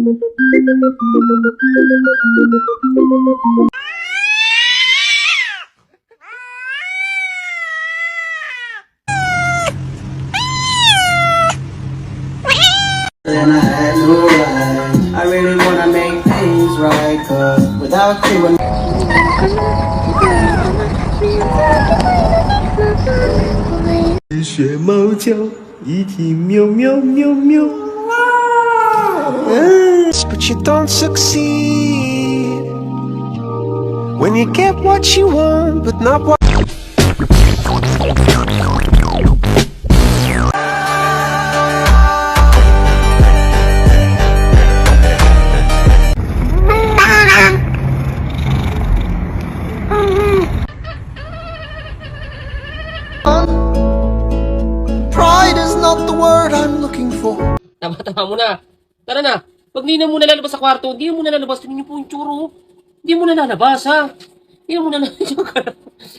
And I had no life. I really wanna make things right, cause without you and 学猫叫，一听喵喵喵喵。But you don't succeed when you get what you want, but not what. pride is not the word I'm looking for. Tama mo na. Tara na. Pag hindi na muna lalabas sa kwarto, hindi mo na lalabas. Tingnan niyo po yung tsuro. Hindi mo na lalabas, ha? Hindi mo na lalabas.